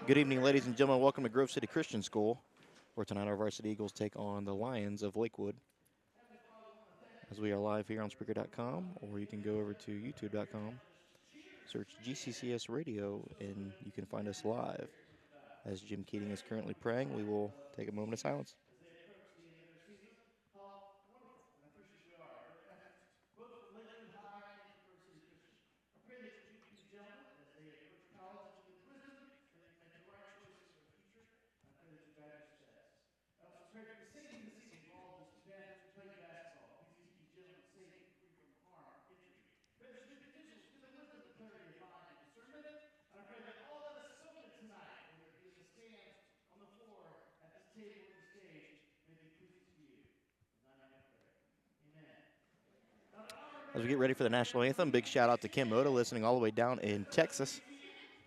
Good evening, ladies and gentlemen. Welcome to Grove City Christian School, where tonight our Varsity Eagles take on the Lions of LakeWood. As we are live here on Spreaker.com, or you can go over to YouTube.com, search GCCS Radio, and you can find us live. As Jim Keating is currently praying, we will take a moment of silence. As we get ready for the national anthem, big shout out to Kim Moda listening all the way down in Texas.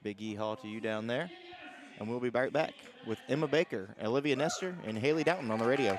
Big yeehaw to you down there. And we'll be right back with Emma Baker, Olivia Nestor, and Haley Doughton on the radio.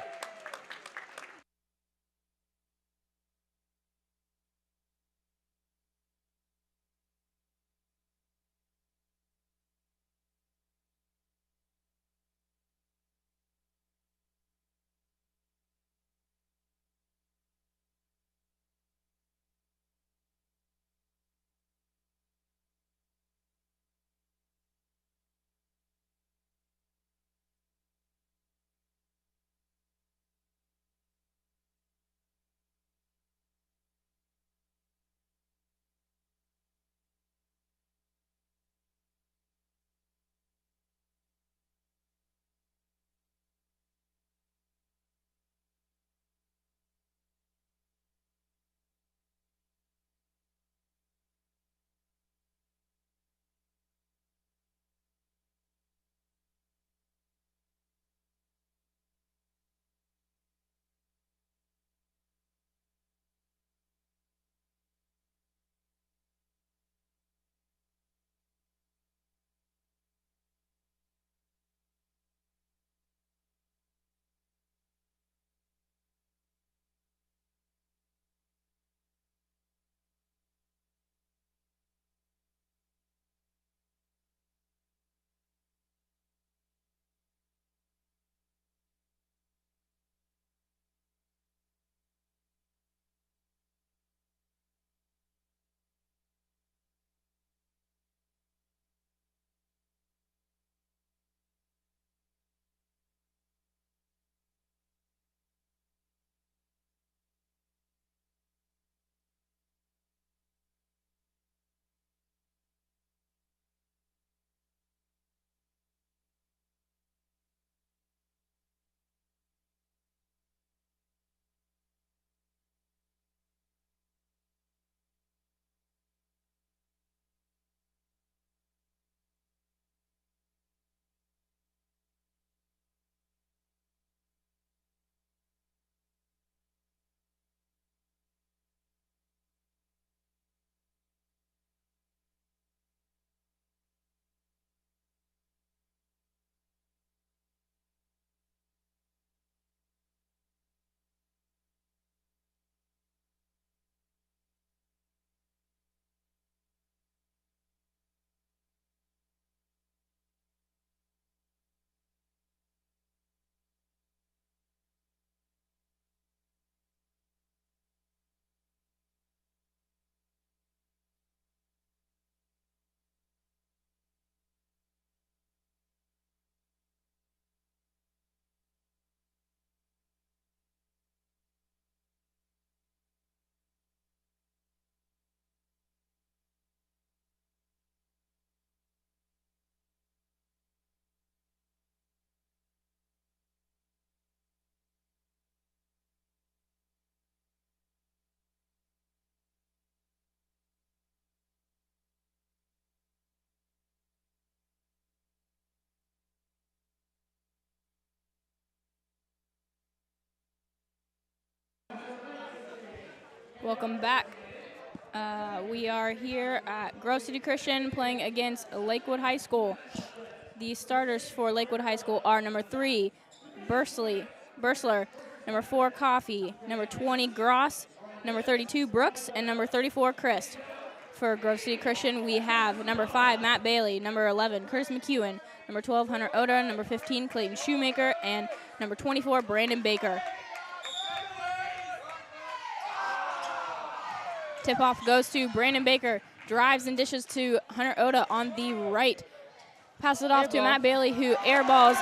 Welcome back. We are here at Grove City Christian playing against LakeWood High School. The starters for LakeWood High School are number 3, Bursler, number 4, Coffee, number 20, Gross, number 32, Brooks, and number 34, Christ. For Grove City Christian, we have number 5, Matt Bailey, number 11, Curtis McEwen, number 12, Hunter Oda, number 15, Clayton Shoemaker, and number 24, Brandon Baker. Tip-off goes to Brandon Baker. Drives and dishes to Hunter Oda on the right. Passes it off to Matt Bailey, who airballs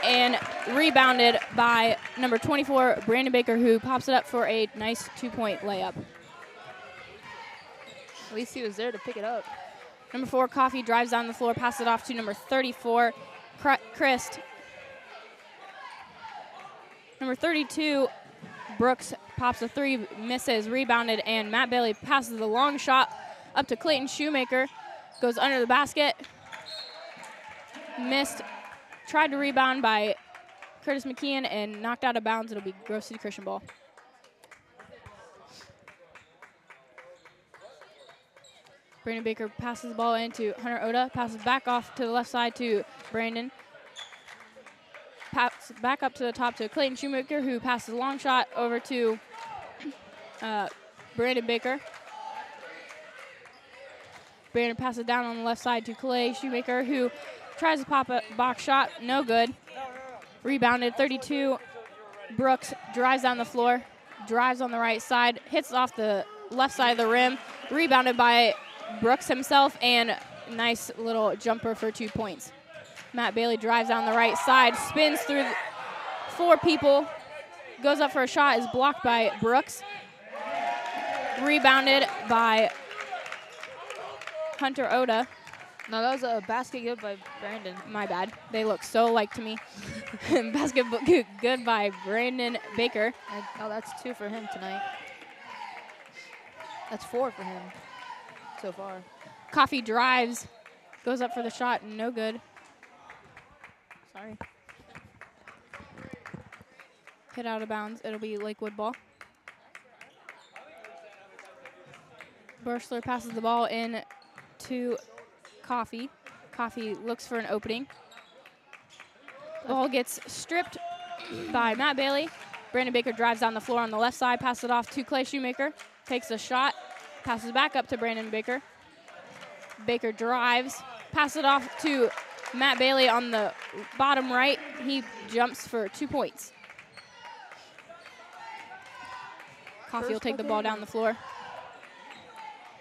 and rebounded by number 24, Brandon Baker, who pops it up for a nice 2-point layup. At least he was there to pick it up. Number 4, Coffee drives down the floor, passes it off to number 34, Christ. Number 32, Brooks pops a 3, misses, rebounded, and Matt Bailey passes the long shot up to Clayton Shoemaker. Goes under the basket. Missed. Tried to rebound by Curtis McKeon and knocked out of bounds. It'll be Grove City Christian ball. Brandon Baker passes the ball into Hunter Oda. Passes back off to the left side to Brandon. Passes back up to the top to Clayton Shoemaker, who passes a long shot over to Brandon Baker. Brandon passes down on the left side to Clay Shoemaker, who tries to pop a box shot. No good. Rebounded. 32. Brooks drives down the floor. Drives on the right side. Hits off the left side of the rim. Rebounded by Brooks himself, and nice little jumper for 2 points. Matt Bailey drives down the right side. Spins through 4 people. Goes up for a shot. Is blocked by Brooks. Rebounded by Hunter Oda. No, that was a basket good by Brandon. My bad. They look so alike to me. Basket good by Brandon Baker. Oh, that's 2 for him tonight. That's 4 for him so far. Coffee drives. Goes up for the shot. No good. Sorry. Hit out of bounds. It'll be LakeWood ball. Bursler passes the ball in to Coffee. Coffee looks for an opening. Ball gets stripped by Matt Bailey. Brandon Baker drives down the floor on the left side, passes it off to Clay Shoemaker. Takes a shot, passes back up to Brandon Baker. Baker drives, passes it off to Matt Bailey on the bottom right. He jumps for 2 points. Coffee will take the ball down the floor.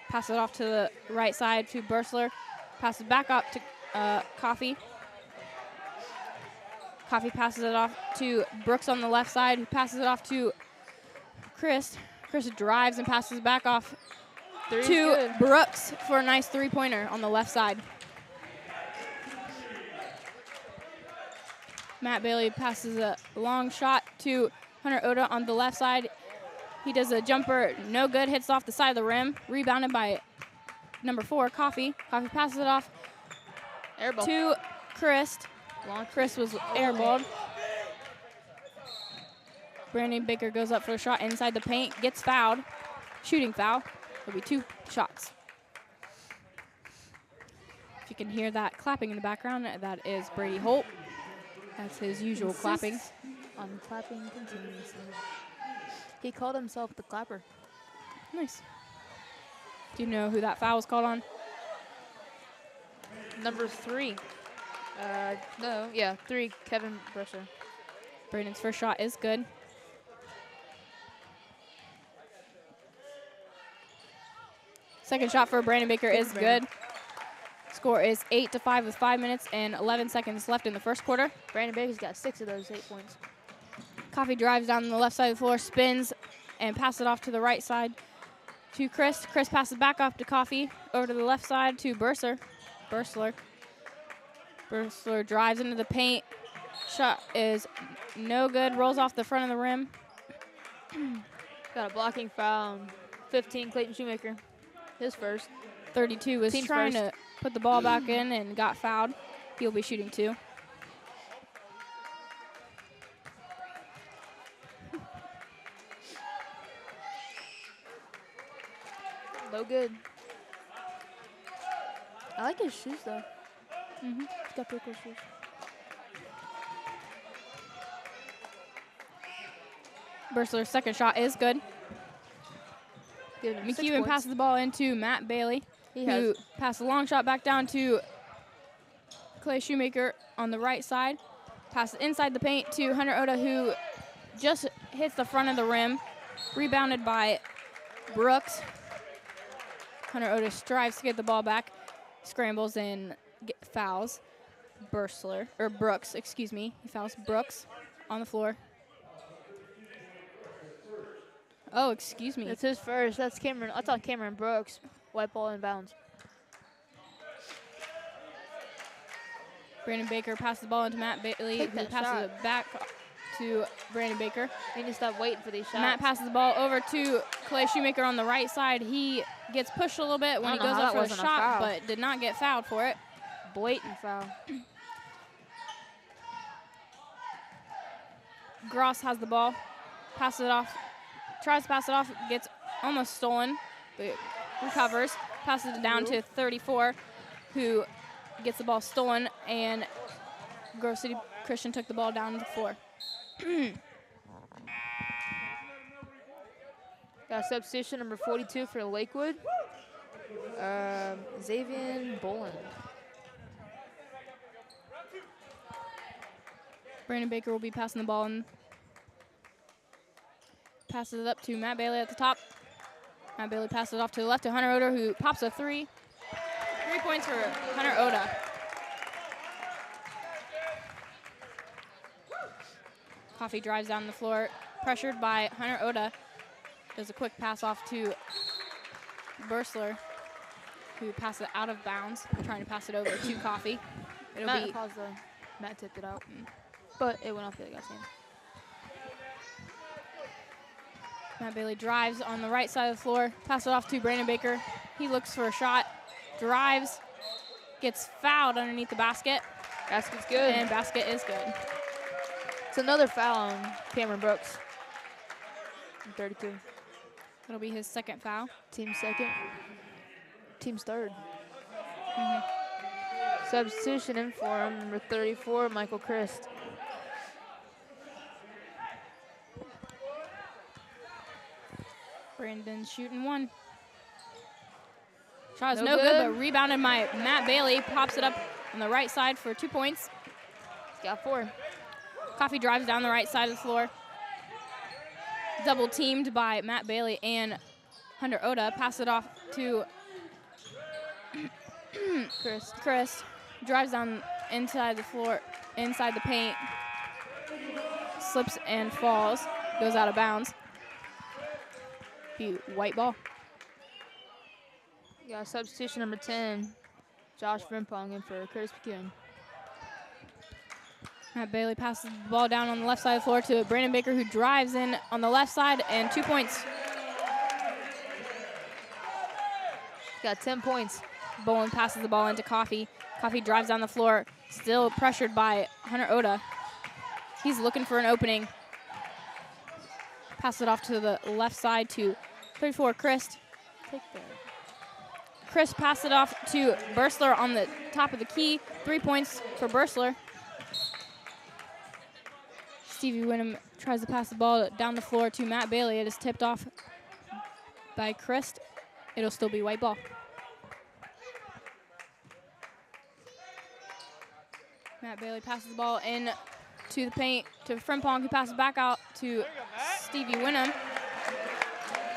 Pass it off to the right side to Bursler. Passes back up to Coffee. Coffee passes it off to Brooks on the left side, who passes it off to Chris. Chris drives and passes it back off to Brooks for a nice 3-pointer on the left side. Matt Bailey passes a long shot to Hunter Oda on the left side. He does a jumper, no good, hits off the side of the rim, rebounded by number 4, Coffee. Coffee passes it off to Chris. Chris was airballed. Brandon Baker goes up for a shot inside the paint, gets fouled. Shooting foul. It'll be 2 shots. If you can hear that clapping in the background, that is Brady Holt. That's his usual clapping. On clapping continuously. He called himself the clapper. Nice. Do you know who that foul was called on? Number 3. 3, Kevin Brusher. Brandon's first shot is good. Second shot for Brandon Baker is good. Score is 8-5 with 5 minutes and 11 seconds left in the first quarter. Brandon Baker's got 6 of those 8 points. Coffee drives down the left side of the floor, spins, and passes it off to the right side to Chris. Chris passes back off to Coffee, over to the left side to Bursler. Bursler drives into the paint. Shot is no good, rolls off the front of the rim. Got a blocking foul on 15, Clayton Shoemaker. His first. 32 was trying to put the ball back in and got fouled. He'll be shooting 2. No good. I like his shoes though. Mm-hmm. He's got pretty cool shoes. Bursler's second shot is good. McEwen McEwen passes the ball into Matt Bailey, who has passed a long shot back down to Clay Shoemaker on the right side. Passes inside the paint to Hunter Oda, who just hits the front of the rim. Rebounded by Brooks. Hunter Oda strives to get the ball back. Scrambles and fouls Brooks, excuse me. He fouls Brooks on the floor. Oh, excuse me. That's his first. That's Cameron. I thought Cameron Brooks. White ball in bounds. Brandon Baker passes the ball into Matt Bailey, who passes it back to Brandon Baker. You need to stop waiting for these shots. Matt passes the ball over to Clay Shoemaker on the right side. He gets pushed a little bit when he goes up for a shot, but did not get fouled for it. Blatant foul. Gross has the ball, passes it off, tries to pass it off, gets almost stolen, but recovers, passes it down to 34, who gets the ball stolen, and Grove City Christian took the ball down to the floor. Got substitution number 42 for Lakewood. Xavier Boland. Brandon Baker will be passing the ball and passes it up to Matt Bailey at the top. Matt Bailey passes it off to the left to Hunter Oda, who pops a 3. 3 points for Hunter Oda. Coffee drives down the floor, pressured by Hunter Oda. Does a quick pass off to Bursler, who passes it out of bounds, trying to pass it over to Coffee. Matt tipped it out, but it went off the guy's hand. Matt Bailey drives on the right side of the floor, passes it off to Brandon Baker. He looks for a shot, drives, gets fouled underneath the basket. Basket's good. And basket is good. It's another foul on Cameron Brooks. 32. That'll be his second foul. Team's second. Team's third. Substitution in for him, number 34, Michael Christ. Brandon shooting 1. Shot is no good, but rebounded by Matt Bailey. Pops it up on the right side for 2 points. He's got 4. Coffee drives down the right side of the floor. Double teamed by Matt Bailey and Hunter Oda. Pass it off to Chris. Drives down inside the floor, inside the paint. Slips and falls. Goes out of bounds. Be white ball. Yeah, substitution number 10, Josh Frimpong in for Curtis McEwen. Matt Bailey passes the ball down on the left side of the floor to Brandon Baker, who drives in on the left side, and 2 points. Got 10 points. Boland passes the ball into Coffee. Coffee drives down the floor, still pressured by Hunter Oda. He's looking for an opening. Pass it off to the left side to 34, Chris. Chris passed it off to Bursler on the top of the key. 3 points for Bursler. Stevie Winham tries to pass the ball down the floor to Matt Bailey. It is tipped off by Chris. It'll still be white ball. Matt Bailey passes the ball in to the paint to Frimpong, who passes back out to Stevie Winham.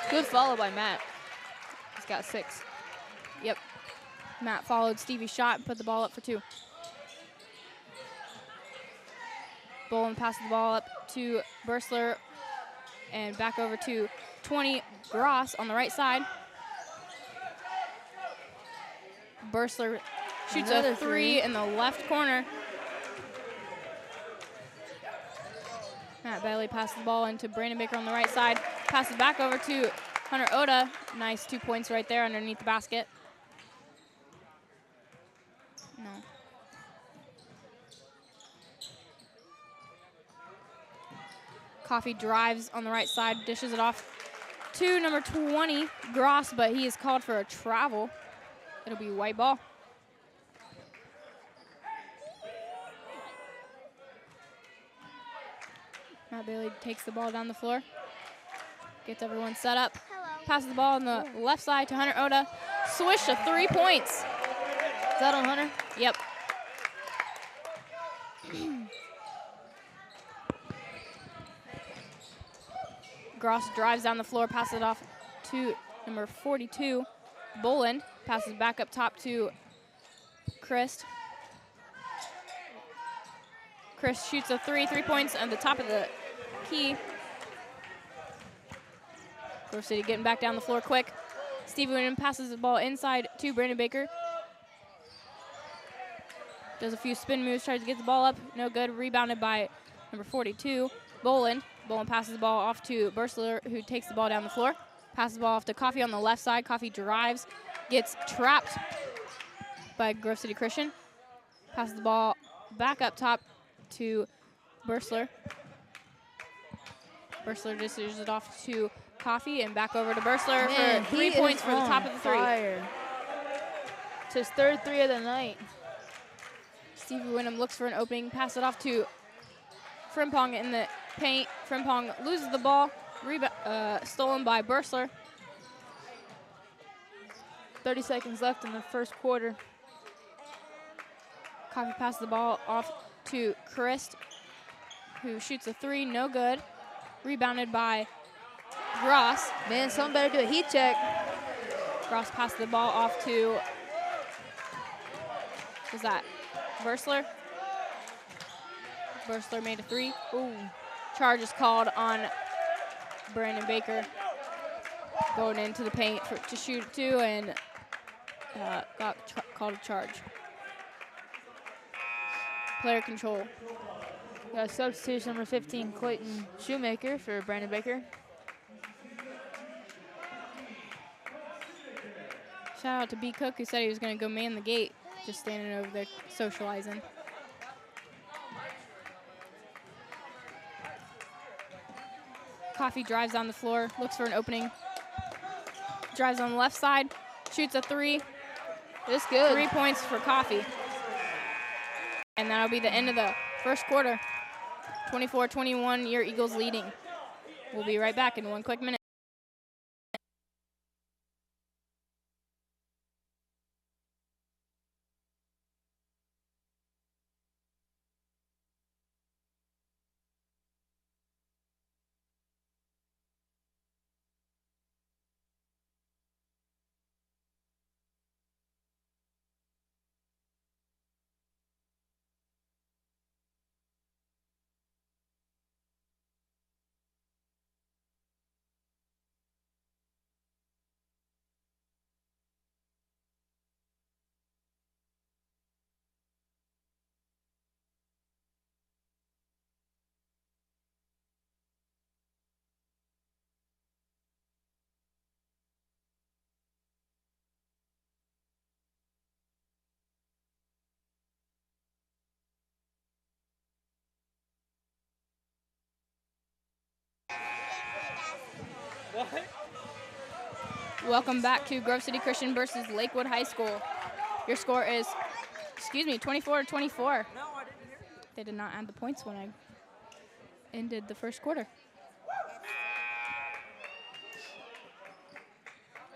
Good follow by Matt. He's got 6. Yep. Matt followed Stevie's shot and put the ball up for 2. Boland passes the ball up to Bursler and back over to 20, Gross on the right side. Bursler shoots a 3 in the left corner. Matt Bailey passes the ball into Brandon Baker on the right side. Passes back over to Hunter Oda. Nice 2 points right there underneath the basket. No. Coffee drives on the right side, dishes it off to number 20, Gross, but he is called for a travel. It'll be white ball. Matt Bailey takes the ball down the floor, gets everyone set up, passes the ball on the left side to Hunter Oda. Swish to 3 points. Is that on Hunter? Yep. Gross drives down the floor, passes it off to number 42, Boland. Passes back up top to Chris. Chris shoots a 3 points on the top of the key. Grove City getting back down the floor quick. Stevie Wyndham passes the ball inside to Brandon Baker. Does a few spin moves, tries to get the ball up. No good. Rebounded by number 42, Boland. Boland passes the ball off to Bursler, who takes the ball down the floor. Passes the ball off to Coffee on the left side. Coffee drives, gets trapped by Grove City Christian. Passes the ball back up top to Bursler. Bursler dishes it off to Coffee and back over to Bursler for 3 points for the top of the three. It's his third 3 of the night. Stevie Wyndham looks for an opening, pass it off to Frimpong in the paint. Frimpong loses the ball, stolen by Bursler. 30 seconds left in the first quarter. Coffee passes the ball off to Christ, who shoots a 3, no good. Rebounded by Gross. Man, someone better do a heat check. Gross passed the ball off to, was that Bursler? Bursler made a 3. Ooh. Charge is called on Brandon Baker. Going into the paint to shoot 2 and got called a charge. Player control. Got a substitution, number 15, Clayton Shoemaker for Brandon Baker. Shout out to B. Cook, who said he was going to go man the gate, just standing over there socializing. Coffee drives down the floor, looks for an opening. Drives on the left side, shoots a 3. It's good. 3 points for Coffee. And that'll be the end of the first quarter. 24-21, your Eagles leading. We'll be right back in one quick minute. Welcome back to Grove City Christian versus Lakewood High School. Your score is, 24-24. They did not add the points when I ended the first quarter.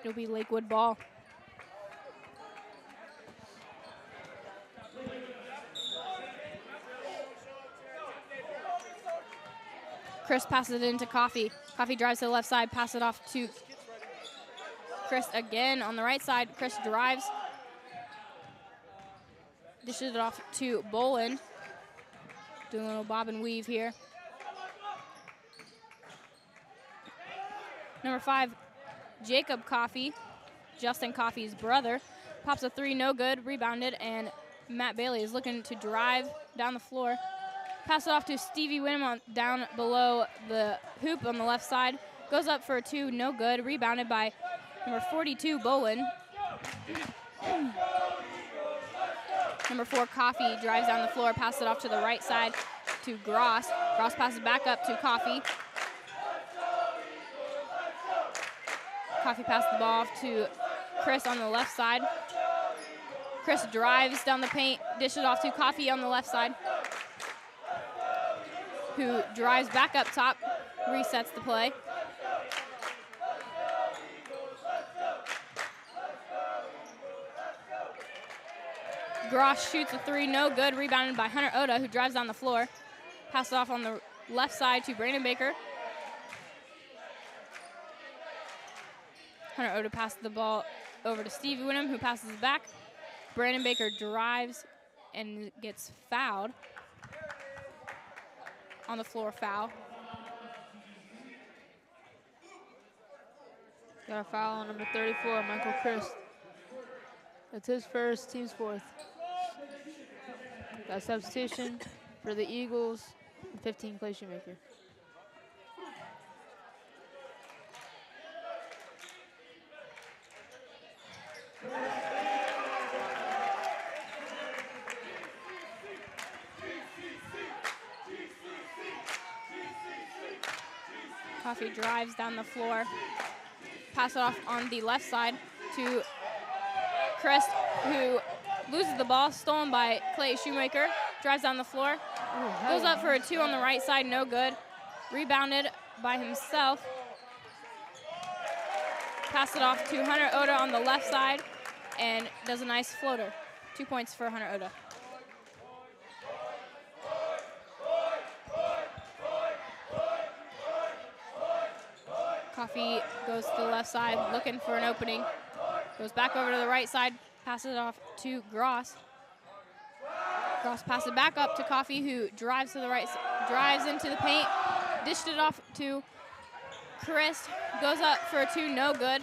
It'll be Lakewood ball. Chris passes it into Coffee. Coffee drives to the left side, passes it off to Chris again on the right side. Chris drives. Dishes it off to Boland. Doing a little bob and weave here. Number 5, Jacob Coffee, Justin Coffee's brother. Pops a 3, no good, rebounded, and Matt Bailey is looking to drive down the floor. Pass it off to Stevie Wyndham down below the hoop on the left side. Goes up for a 2, no good, rebounded by number 42, Boland. Number 4, Coffee drives down the floor, passes it off to the right side to Gross. Gross passes back up to Coffee. Coffee passes the ball off to Chris on the left side. Chris drives down the paint, dishes off to Coffee on the left side, who drives back up top, resets the play. Gross shoots a 3, no good, rebounded by Hunter Oda, who drives down the floor. Passes off on the left side to Brandon Baker. Hunter Oda passes the ball over to Stevie Winham, who passes it back. Brandon Baker drives and gets fouled. On the floor, foul. Got a foul on number 34, Michael Christ. That's his first, team's fourth. Got a substitution for the Eagles, 15, Clay Shoemaker. Coffee drives down the floor. Pass it off on the left side to Crest, who loses the ball, stolen by Clay Shoemaker. Drives down the floor. Goes up for a 2 on the right side, no good. Rebounded by himself. Pass it off to Hunter Oda on the left side and does a nice floater. 2 points for Hunter Oda. Coffee goes to the left side, looking for an opening. Goes back over to the right side, passes it off to Gross. Gross passes it back up to Coffee, who drives to the right, drives into the paint, dished it off to Chris, goes up for a 2, no good.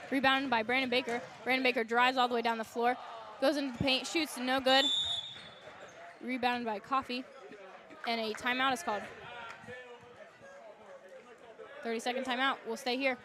Rebounded by Brandon Baker. Brandon Baker drives all the way down the floor, goes into the paint, shoots, no good. Rebounded by Coffee, and a timeout is called. 30-second timeout. We'll stay here.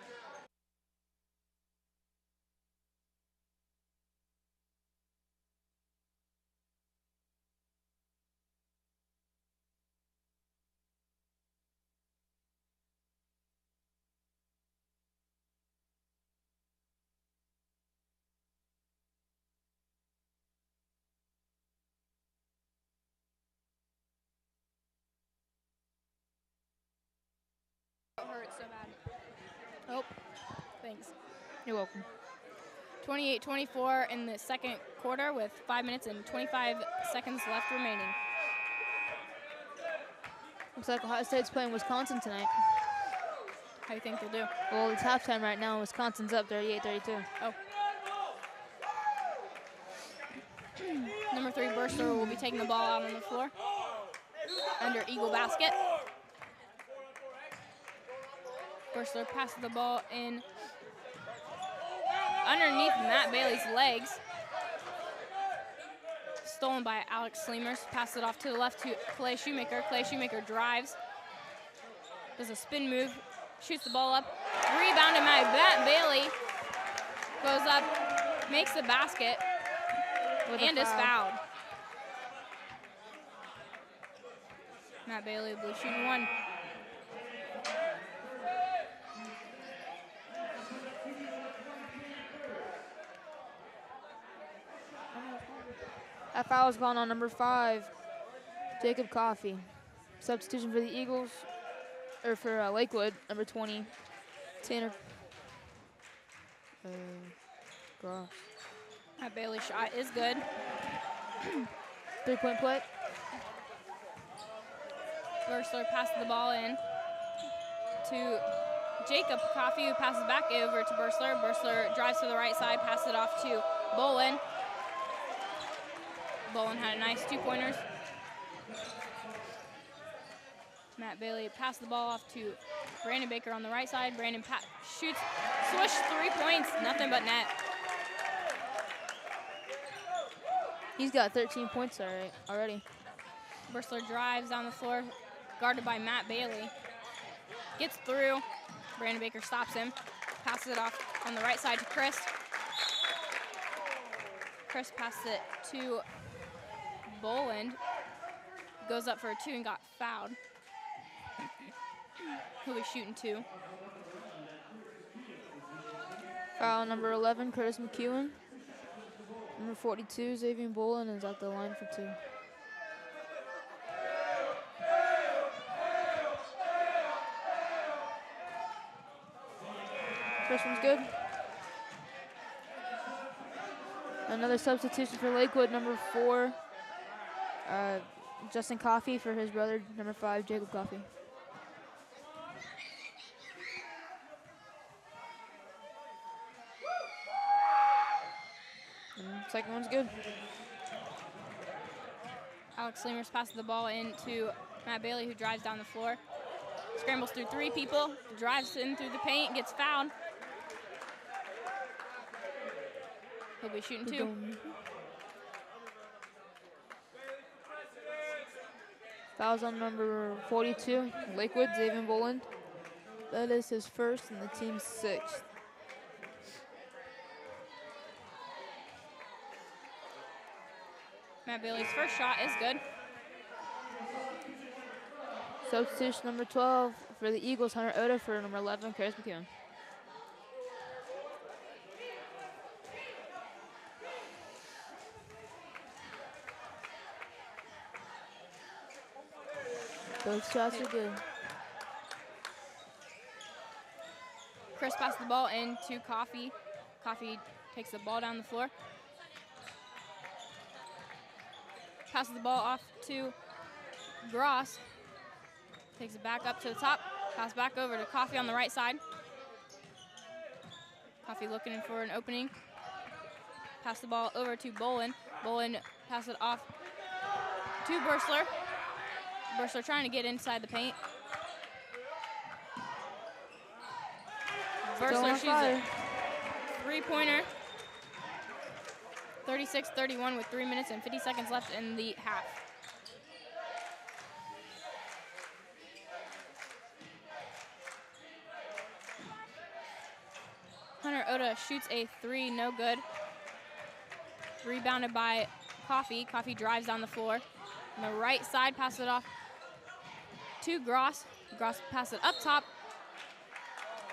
Hurt so bad. Oh, thanks. You're welcome. 28-24 in the second quarter with 5 minutes and 25 seconds left remaining. Looks like Ohio State's playing Wisconsin tonight. How do you think they'll do? Well, it's halftime right now. Wisconsin's up 38-32. Oh. Number 3, Burster, will be taking the ball out on the floor. Under Eagle basket. Burstler passes the ball in underneath Matt Bailey's legs. Stolen by Alex Sleemers. Passes it off to the left to Clay Shoemaker. Clay Shoemaker drives. Does a spin move. Shoots the ball up. Rebounded by Matt Bailey. Goes up. Makes the basket. And is fouled. Matt Bailey will be shooting 1. That foul's gone on number 5, Jacob Coffey. Substitution for the Eagles, or for Lakewood, number 20, Tanner Gross. Matt Bailey's shot is good. 3-point play. Versler passes the ball in to Jacob Coffey, who passes back over to Bursler. Bursler drives to the right side, passes it off to Bolin. Bolin had a nice 2-pointers. Matt Bailey passed the ball off to Brandon Baker on the right side. Brandon shoots, swish, 3 points, nothing but net. He's got 13 points already. Bursler drives down the floor, guarded by Matt Bailey. Gets through. Brandon Baker stops him. Passes it off on the right side to Chris. Chris passes it to Boland. Goes up for a 2 and got fouled. He'll be shooting 2. Foul number 11, Curtis McEwen. Number 42, Xavier Boland is at the line for 2. First one's good. Another substitution for Lakewood, number 4, Justin Coffey for his brother, number 5, Jacob Coffey. Second one's good. Alex Sleemers passes the ball into Matt Bailey, who drives down the floor. Scrambles through 3 people, drives in through the paint, gets fouled. He'll be shooting 2. Fouls on number 42, Lakewood, Xavier Boland. That is his first and the team's 6th. Matt Bailey's first shot is good. Substitution number 12 for the Eagles, Hunter Oda for number 11, Chris McKeown. Both shots are good. Chris passes the ball into Coffee. Coffee takes the ball down the floor. Passes the ball off to Gross. Takes it back up to the top. Pass back over to Coffee on the right side. Coffee looking for an opening. Pass the ball over to Bolin. Bolin pass it off to Bursler. Bursler trying to get inside the paint. Bursler shoots a 3-pointer. 36-31 with 3 minutes and 50 seconds left in the half. Hunter Oda shoots a 3, no good. Rebounded by Coffee. Coffee drives down the floor. On the right side, passes it off to Gross. Gross passes it up top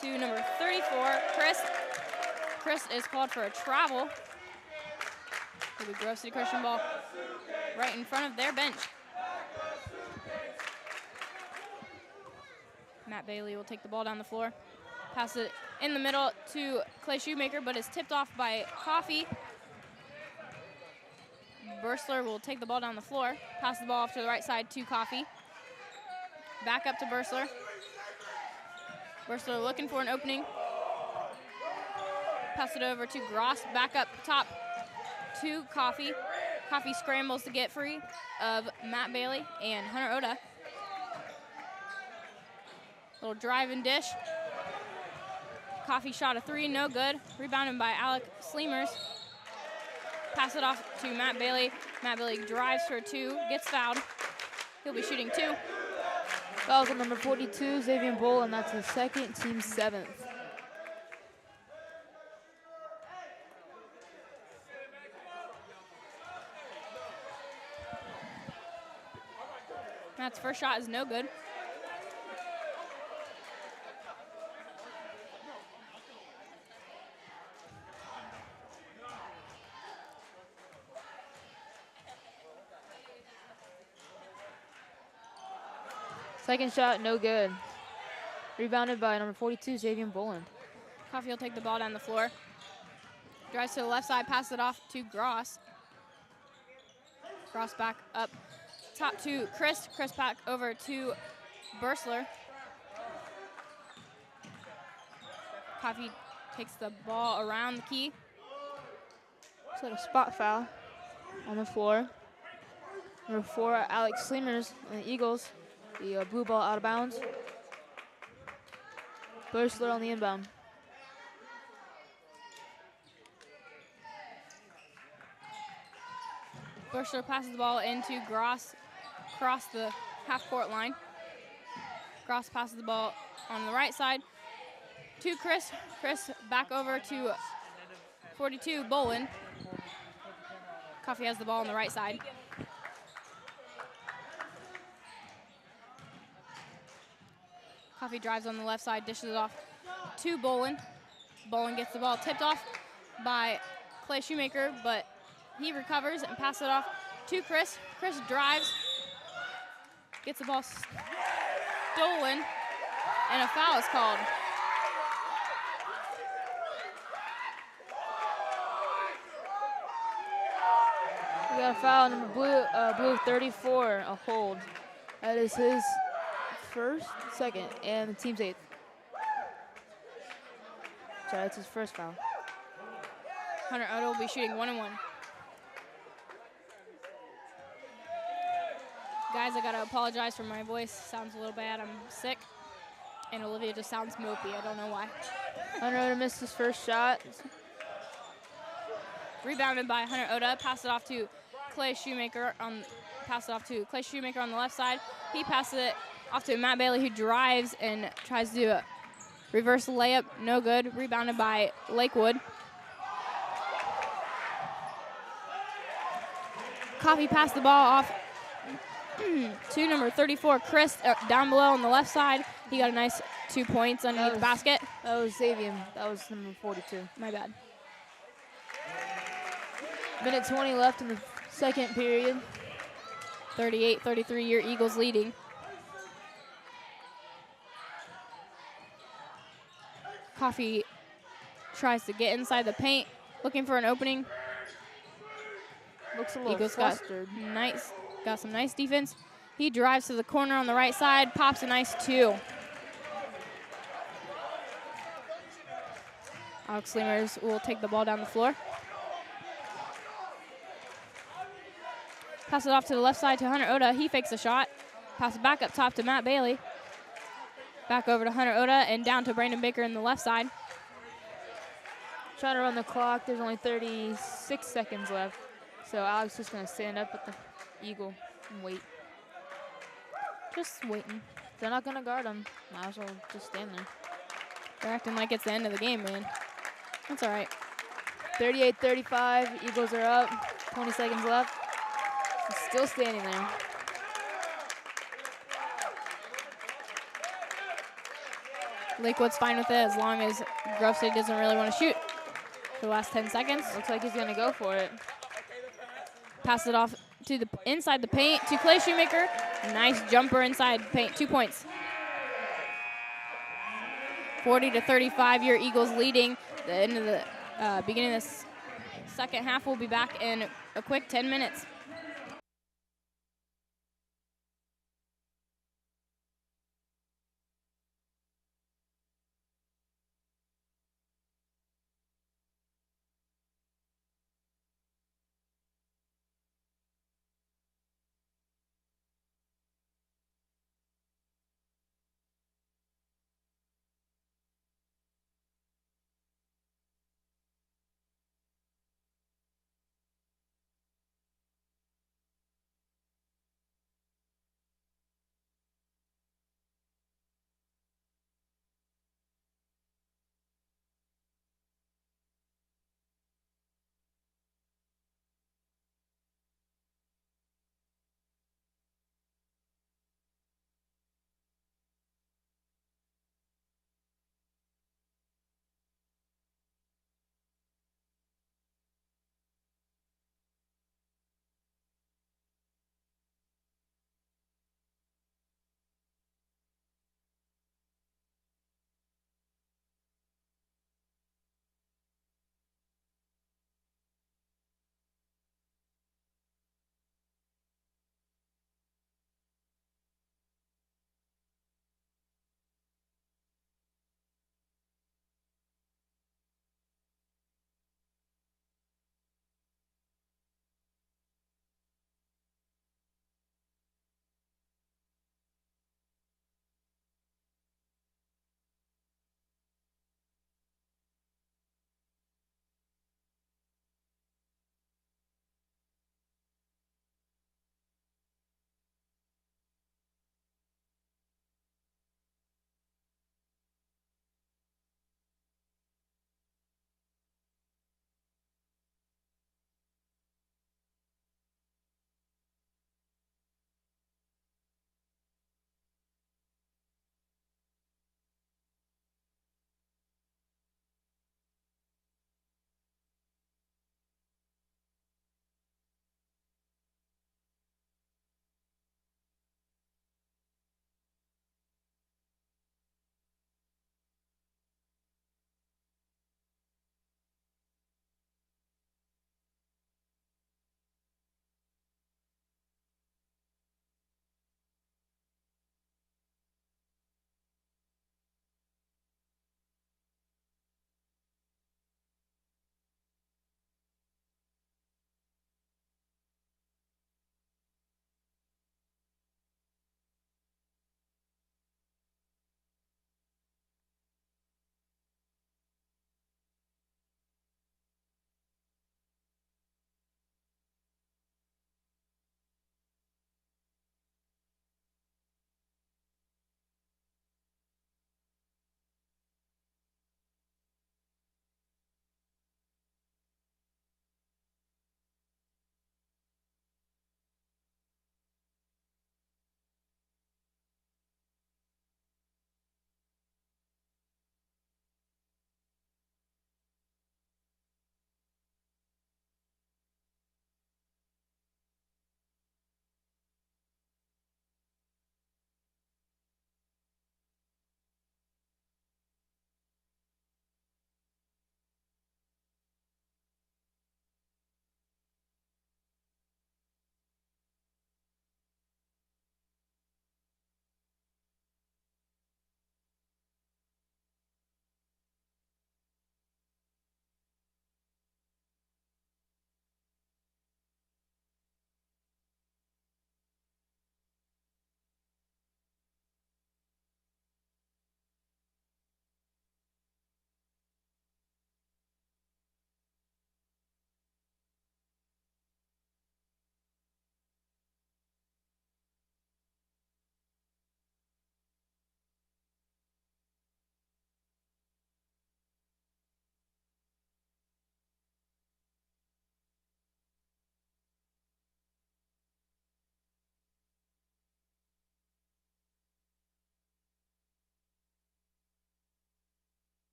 to number 34, Chris. Chris is called for a travel. The Grove City Christian ball right in front of their bench. Matt Bailey will take the ball down the floor. Pass it in the middle to Clay Shoemaker, but is tipped off by Coffee. Bursler will take the ball down the floor. Pass the ball off to the right side to Coffee. Back up to Bursler. Bursler looking for an opening. Pass it over to Gross. Back up top to Coffee. Coffee scrambles to get free of Matt Bailey and Hunter Oda. Little drive and dish. Coffee shot a 3, no good. Rebounded by Alex Sleemers. Pass it off to Matt Bailey. Matt Bailey drives for 2, gets fouled. He'll be shooting 2. Fouls on number 42, Xavier Bull, and that's his second, team 7th. Matt's first shot is no good. Second shot, no good. Rebounded by number 42, Xavier Boland. Coffee will take the ball down the floor. Drives to the left side, passes it off to Gross. Gross back up top to Chris. Chris back over to Bursler. Coffee takes the ball around the key. So a spot foul on the floor. Number 4, Alex Sleemers and the Eagles. The blue ball out of bounds. Bursler on the inbound. Bursler passes the ball into Gross across the half-court line. Gross passes the ball on the right side to Chris. Chris back over to 42, Bolin. Coffee has the ball on the right side. Coffee drives on the left side, dishes it off to Bolin. Bolin gets the ball tipped off by Clay Shoemaker, but he recovers and passes it off to Chris. Chris drives, gets the ball stolen, and a foul is called. We got a foul, number blue 34, a hold. That is his second, and the team's 8th. Sorry, that's his first foul. Hunter Oda will be shooting 1-1. Guys, I gotta apologize for my voice. Sounds a little bad. I'm sick. And Olivia just sounds mopey. I don't know why. Hunter Oda missed his first shot. Rebounded by Hunter Oda. Pass it off to Clay Shoemaker on the left side. He passes it off to Matt Bailey, who drives and tries to do a reverse layup. No good. Rebounded by LakeWood. Coffee passed the ball off to number 34, Chris, down below on the left side. He got a nice 2 points underneath the basket. That was Xavier. That was number 42. My bad. Minute 20 left in the second period. 38-33, your Eagles leading. Coffee tries to get inside the paint, looking for an opening. Looks a little Eagles flustered. got some nice defense. He drives to the corner on the right side, pops a nice 2. Alex Leemers will take the ball down the floor. Pass it off to the left side to Hunter Oda. He fakes a shot. Pass it back up top to Matt Bailey. Back over to Hunter Oda and down to Brandon Baker in the left side. Trying to run the clock. There's only 36 seconds left. So Alex is just going to stand up at the Eagle and wait. Just waiting. They're not going to guard him. Might as well just stand there. They're acting like it's the end of the game, man. That's all right. 38-35. Eagles are up. 20 seconds left. He's still standing there. Lakewood's fine with it as long as Grove City doesn't really want to shoot for the last 10 seconds. Looks like he's going to go for it. Pass it off to the inside the paint to Clay Shoemaker. Nice jumper inside paint, 2 points. 40-35, your Eagles leading. The end of the beginning of this second half. We'll be back in a quick 10 minutes.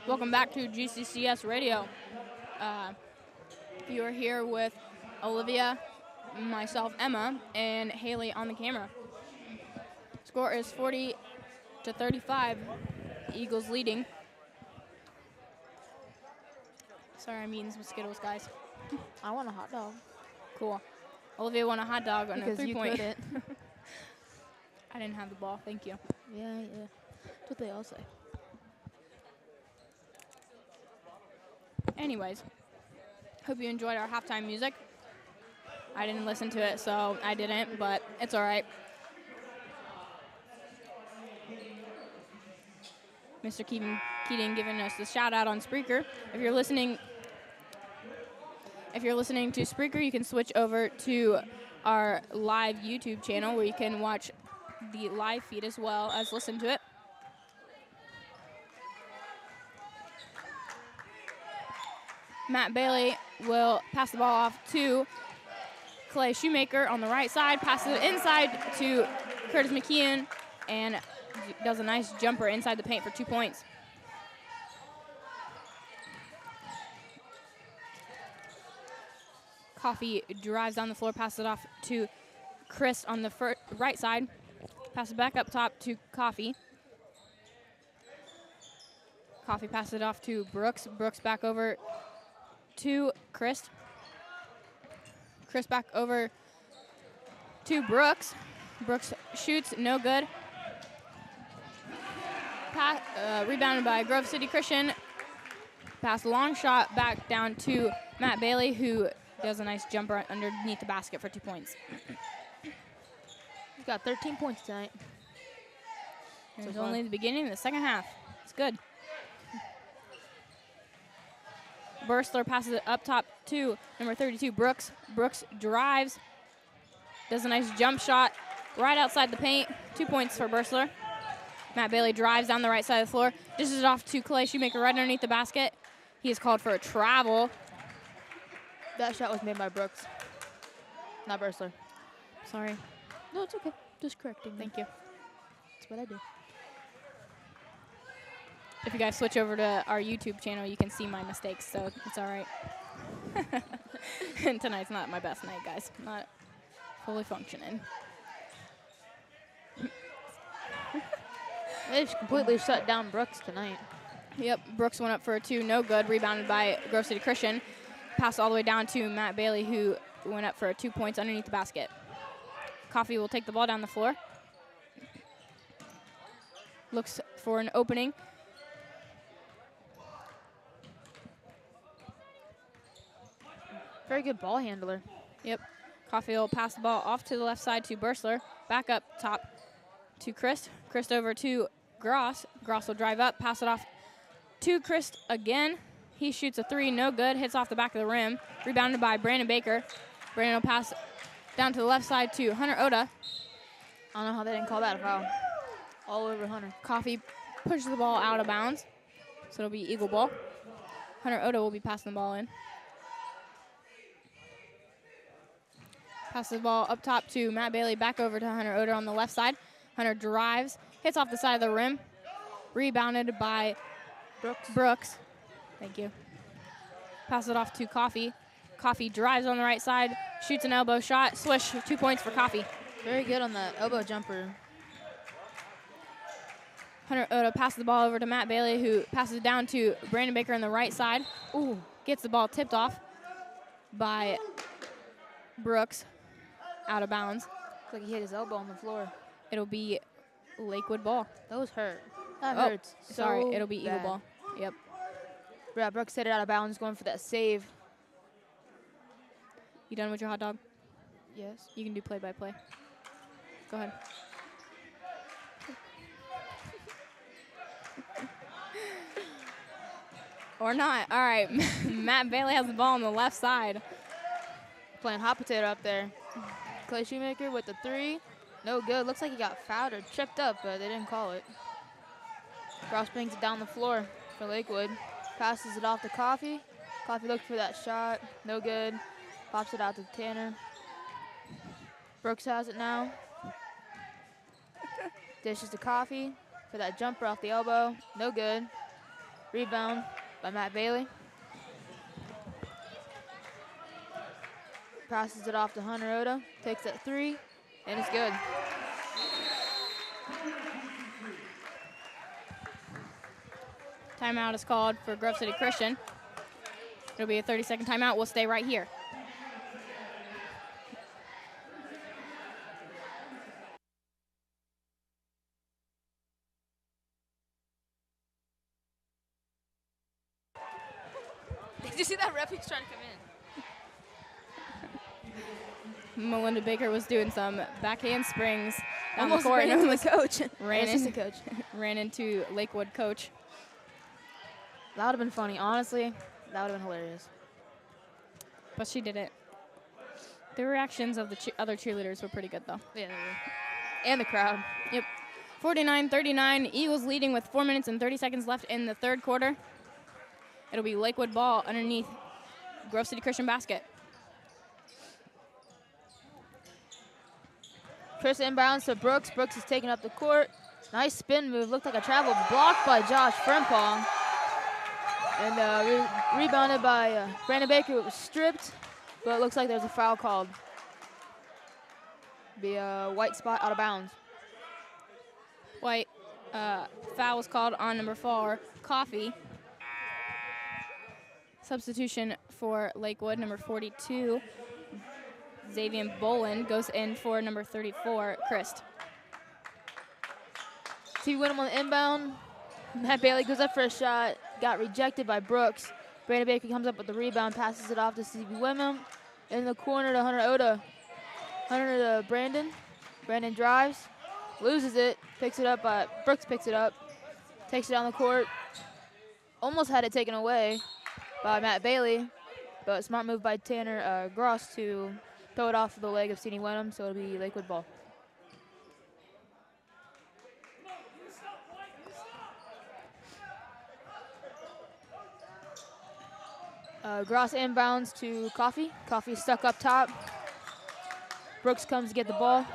Welcome back to GCCS Radio. You are here with Olivia, myself, Emma, and Haley on the camera. Score is 40-35. Eagles leading. Sorry, I'm eating some Skittles, guys. I want a hot dog. Cool. Olivia won a hot dog on a Because you 3-point. couldn't. I didn't have the ball. Thank you. Yeah. That's what they all say. Anyways, hope you enjoyed our halftime music. I didn't listen to it, so I didn't, but it's all right. Mr. Keating giving us the shout out on Spreaker. If you're listening to Spreaker, you can switch over to our live YouTube channel where you can watch the live feed as well as listen to it. Matt Bailey will pass the ball off to Clay Shoemaker on the right side, passes it inside to Curtis McKeon, and does a nice jumper inside the paint for 2 points. Coffee drives down the floor, passes it off to Chris on the right side, passes back up top to Coffee. Coffee passes it off to Brooks. Brooks back over to Chris. Chris back over to Brooks. Brooks shoots, no good. Rebounded by Grove City Christian. Pass long shot back down to Matt Bailey, who does a nice jumper underneath the basket for 2 points. He's got 13 points tonight. It's only the beginning of the second half. It's good. Burstler passes it up top to number 32, Brooks. Brooks drives, does a nice jump shot right outside the paint. 2 points for Burstler. Matt Bailey drives down the right side of the floor, dishes it off to Clay Shoemaker right underneath the basket. He is called for a travel. That shot was made by Brooks, not Burstler. Sorry. No, it's okay. Just correcting. Thank you. That's what I do. If you guys switch over to our YouTube channel, you can see my mistakes, so it's all right. And tonight's not my best night, guys. Not fully functioning. They've completely shut down Brooks tonight. Yep, Brooks went up for a 2, no good. Rebounded by Grove City Christian. Passed all the way down to Matt Bailey, who went up for 2 points underneath the basket. Coffee will take the ball down the floor. Looks for an opening. Very good ball handler. Yep. Coffee will pass the ball off to the left side to Burstler. Back up top to Chris. Chris over to Gross. Gross will drive up, pass it off to Chris again. He shoots a 3, no good. Hits off the back of the rim. Rebounded by Brandon Baker. Brandon will pass down to the left side to Hunter Oda. I don't know how they didn't call that a foul. All over Hunter. Coffee pushes the ball out of bounds, so it'll be Eagle ball. Hunter Oda will be passing the ball in. Passes the ball up top to Matt Bailey, back over to Hunter Oda on the left side. Hunter drives, hits off the side of the rim. Rebounded by Brooks. Thank you. Pass it off to Coffee. Coffee drives on the right side, shoots an elbow shot. Swish, 2 points for Coffee. Very good on the elbow jumper. Hunter Oda passes the ball over to Matt Bailey, who passes it down to Brandon Baker on the right side. Ooh, gets the ball tipped off by Brooks, out of bounds. Looks like he hit his elbow on the floor. It'll be LakeWood ball. Those hurt. That hurts. Sorry, so it'll be Eagle bad. ball. Yep. Yeah, Brooks hit it out of bounds, going for that save. You done with your hot dog? Yes. You can do play-by-play. Go ahead. Or not. All right. Matt Bailey has the ball on the left side. Playing hot potato up there. Clay Shoemaker with the 3. No good. Looks like he got fouled or tripped up, but they didn't call it. Ross brings it down the floor for LakeWood. Passes it off to Coffee. Coffee looked for that shot. No good. Pops it out to Tanner. Brooks has it now. Dishes to Coffee for that jumper off the elbow. No good. Rebound by Matt Bailey. Passes it off to Hunter Oda. Takes that 3, and it's good. Timeout is called for Grove City Christian. It'll be a 30-second timeout. We'll stay right here. Did you see that ref? He's trying to come in. Melinda Baker was doing some backhand springs on the Almost court. ran into the coach. Coach. Ran into Lakewood coach. That would have been funny. Honestly, that would have been hilarious. But she did it. The reactions of the other cheerleaders were pretty good, though. Yeah, they were. And the crowd. Yep. 49-39. Eagles leading with 4 minutes and 30 seconds left in the third quarter. It'll be Lakewood ball underneath Grove City Christian basket. Chris inbounds to Brooks. Brooks is taking up the court. Nice spin move. Looked like a travel blocked by Josh Frimpong. And rebounded by Brandon Baker. It was stripped, but it looks like there's a foul called. Be a white spot out of bounds. White foul was called on number 4, Coffee. Substitution for Lakewood, number 42, Xavier Bolin goes in for number 34, Christ. See Wyndham on the inbound. Matt Bailey goes up for a shot. Got rejected by Brooks. Brandon Baker comes up with the rebound, passes it off to Stevie Wyndham. In the corner to Hunter Oda. Hunter to Brandon. Brandon drives, loses it, picks it up. Brooks picks it up, takes it down the court. Almost had it taken away by Matt Bailey, but smart move by Tanner Gross to throw it off the leg of Stevie Wyndham, so it'll be Lakewood ball. Gross inbounds to Coffee. Coffee stuck up top. Brooks comes to get the ball.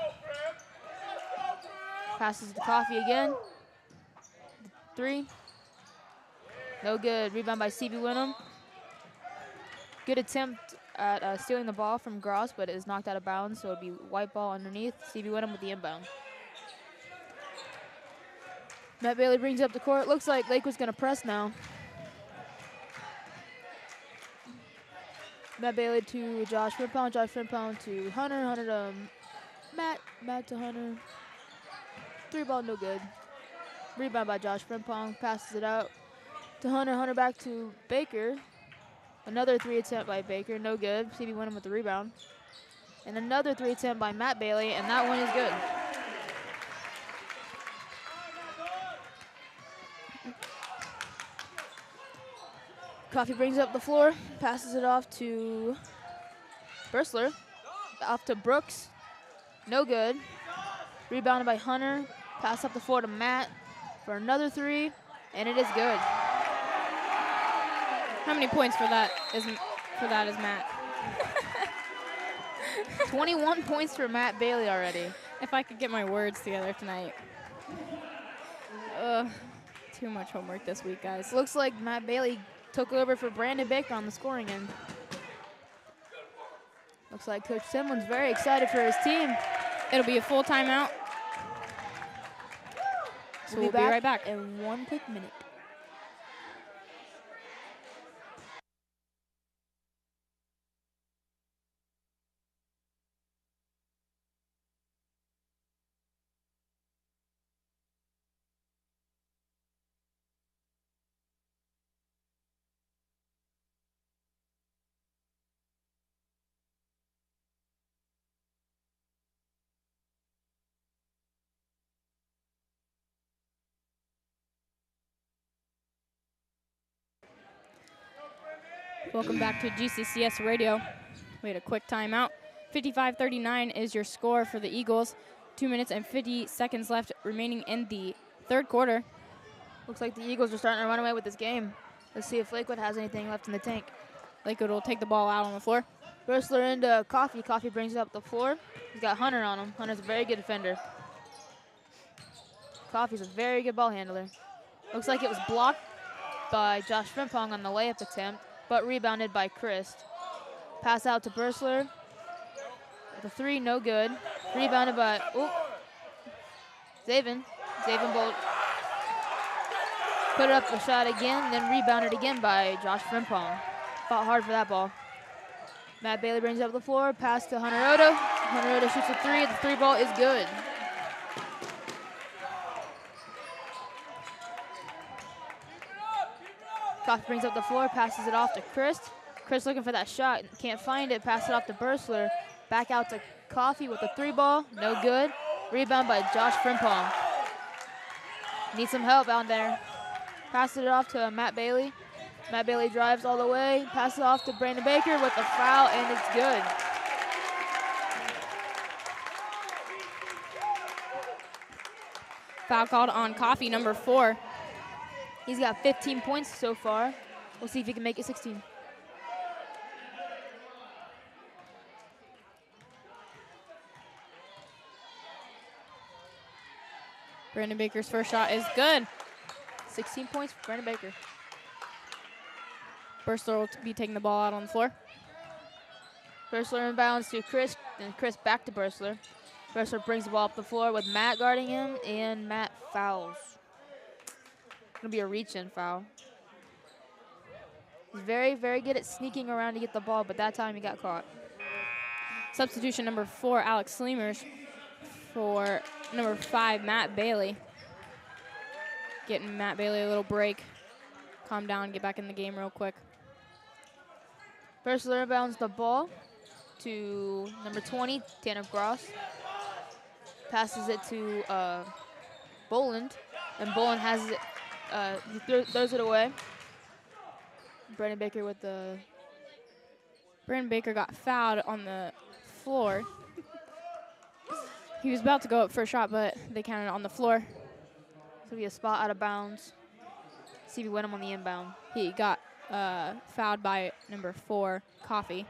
Passes to Coffee again. 3. No good. Rebound by Stevie Wyndham. Good attempt at stealing the ball from Gross, but it is knocked out of bounds, so it'll be white ball underneath. Stevie Wyndham with the inbound. Matt Bailey brings up the court. Looks like Lakewood's going to press now. Matt Bailey to Josh Frimpong. Josh Frimpong to Hunter. Hunter to Matt. Matt to Hunter. 3 ball, no good. Rebound by Josh Frimpong. Passes it out to Hunter. Hunter back to Baker. Another 3 attempt by Baker. No good. Stevie Wyndham with the rebound. And another 3 attempt by Matt Bailey, and that one is good. Coffee brings up the floor, passes it off to Bursler, off to Brooks, no good. Rebounded by Hunter, pass up the floor to Matt for another 3, and it is good. How many points for that is Matt? 21 points for Matt Bailey already. If I could get my words together tonight. Too much homework this week, guys. Looks like Matt Bailey took over for Brandon Baker on the scoring end. Looks like Coach Simmon's very excited for his team. It'll be a full timeout. So we'll be right back in 1 quick minute. Welcome back to GCCS Radio. We had a quick timeout. 55-39 is your score for the Eagles. 2 minutes and 50 seconds left remaining in the third quarter. Looks like the Eagles are starting to run away with this game. Let's see if Lakewood has anything left in the tank. Lakewood will take the ball out on the floor. Bursler into Coffee. Coffee brings it up the floor. He's got Hunter on him. Hunter's a very good defender. Coffee's a very good ball handler. Looks like it was blocked by Josh Frimpong on the layup attempt, but rebounded by Christ. Pass out to Bursler. The 3, no good. Rebounded by Zaven. Zaven Bolt put up the shot again, then rebounded again by Josh Frimpong. Fought hard for that ball. Matt Bailey brings up the floor, pass to Hunter Odo. Hunter Odo shoots a 3. The 3 ball is good. Coffee brings up the floor, passes it off to Chris. Chris looking for that shot, can't find it, pass it off to Bursler. Back out to Coffee with the 3 ball, no good. Rebound by Josh Frimpong. Need some help out there. Passes it off to Matt Bailey. Matt Bailey drives all the way, passes it off to Brandon Baker with the foul, and it's good. Foul called on Coffee, number 4. He's got 15 points so far. We'll see if he can make it 16. Brandon Baker's first shot is good. 16 points for Brandon Baker. Bursler will be taking the ball out on the floor. Bursler inbounds to Chris, and Chris back to Bursler. Bursler brings the ball up the floor with Matt guarding him, and Matt fouls. Gonna be a reach-in foul. He's very, very good at sneaking around to get the ball, but that time he got caught. Substitution number 4, Alex Sleemers, for number 5, Matt Bailey. Getting Matt Bailey a little break. Calm down, get back in the game real quick. Bursler inbounds the ball to number 20, Tanner Gross. Passes it to Boland, and Boland has it. He throws it away. Brandon Baker with the... Brandon Baker got fouled on the floor. He was about to go up for a shot, but they counted it on the floor. So it'll be a spot out of bounds. See if we win him on the inbound. He got fouled by number 4, Coffee.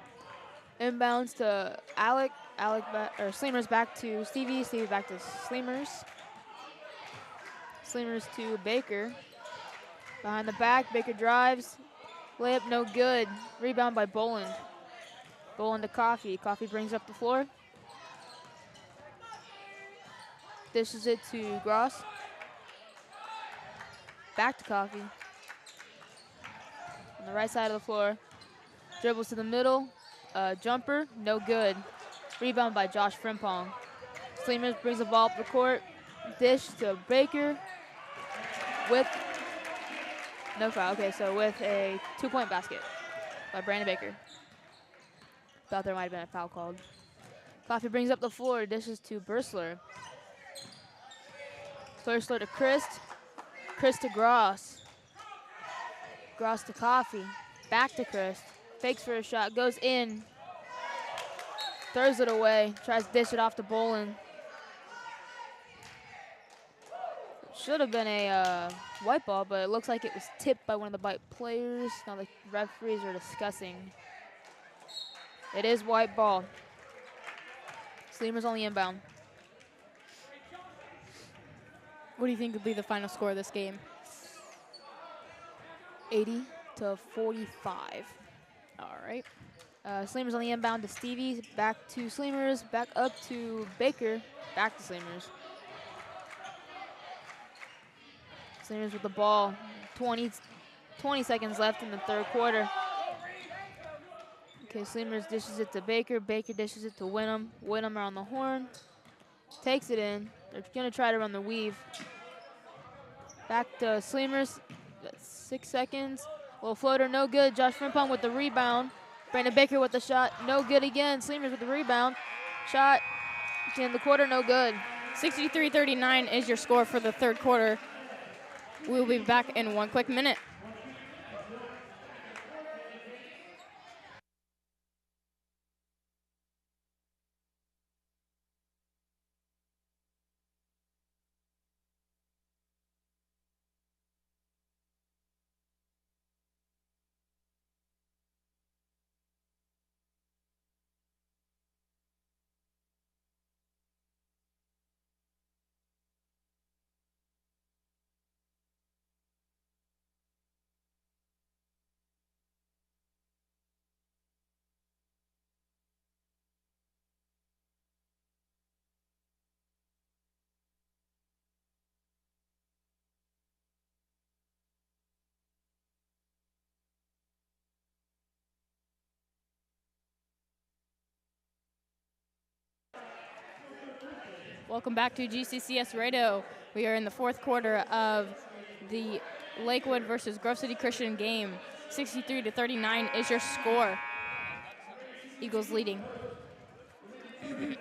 Inbounds to Alec. Sleemers back to Stevie. Stevie back to Sleemers. Sleemers to Baker. Behind the back, Baker drives. Layup no good. Rebound by Boland. Boland to Coffee. Coffee brings up the floor. Dishes it to Gross. Back to Coffee. On the right side of the floor. Dribbles to the middle. Jumper, no good. Rebound by Josh Frimpong. Sleemers brings the ball up the court. Dish to Baker with no foul. Okay, so with a 2-point basket by Brandon Baker. Thought there might have been a foul called. Coffee brings up the floor. Dishes to Bursler. Bursler to Christ. Chris to Gross. Gross to Coffee. Back to Chris. Fakes for a shot. Goes in. Throws it away. Tries to dish it off to Boland. Should have been a white ball, but it looks like it was tipped by one of the Bite players. Now the referees are discussing. It is white ball. Sleemers on the inbound. What do you think will be the final score of this game? 80 to 45. All right. Sleemers on the inbound to Stevie. Back to Sleemers. Back up to Baker. Back to Sleemers. Sleemers with the ball. 20 seconds left in the third quarter. Okay, Sleemers dishes it to Baker. Baker dishes it to Winham. Winham around the horn. Takes it in. They're going to try to run the weave. Back to Sleemers. 6 seconds. Little floater, no good. Josh Frimpong with the rebound. Brandon Baker with the shot, no good again. Sleemers with the rebound. Shot in the quarter, no good. 63-39 is your score for the third quarter. We'll be back in one quick minute. Welcome back to GCCS Radio. We are in the fourth quarter of the Lakewood versus Grove City Christian game. 63-39 is your score. Eagles leading. Guys,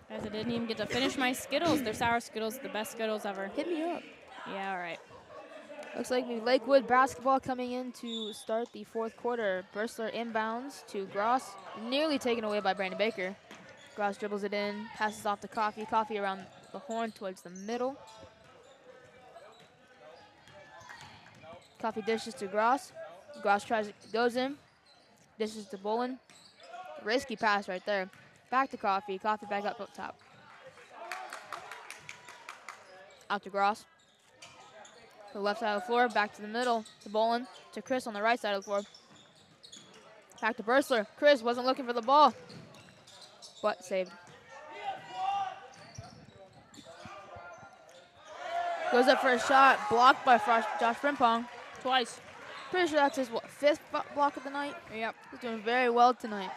I didn't even get to finish my Skittles. They're sour Skittles, the best Skittles ever. Hit me up. Yeah, all right. Looks like Lakewood basketball coming in to start the fourth quarter. Bursler inbounds to Gross, nearly taken away by Brandon Baker. Gross dribbles it in, passes off to Coffee. Coffee around the horn towards the middle. Coffee dishes to Gross. Gross goes in, dishes to Bolin. Risky pass right there. Back to Coffee. Coffee back up top. Out to Gross. To the left side of the floor, back to the middle, to Bolin, to Chris on the right side of the floor. Back to Bursler. Chris wasn't looking for the ball, but saved. Goes up for a shot, blocked by Josh Frimpong. Twice. Pretty sure that's his, fifth block of the night? Yep. He's doing very well tonight.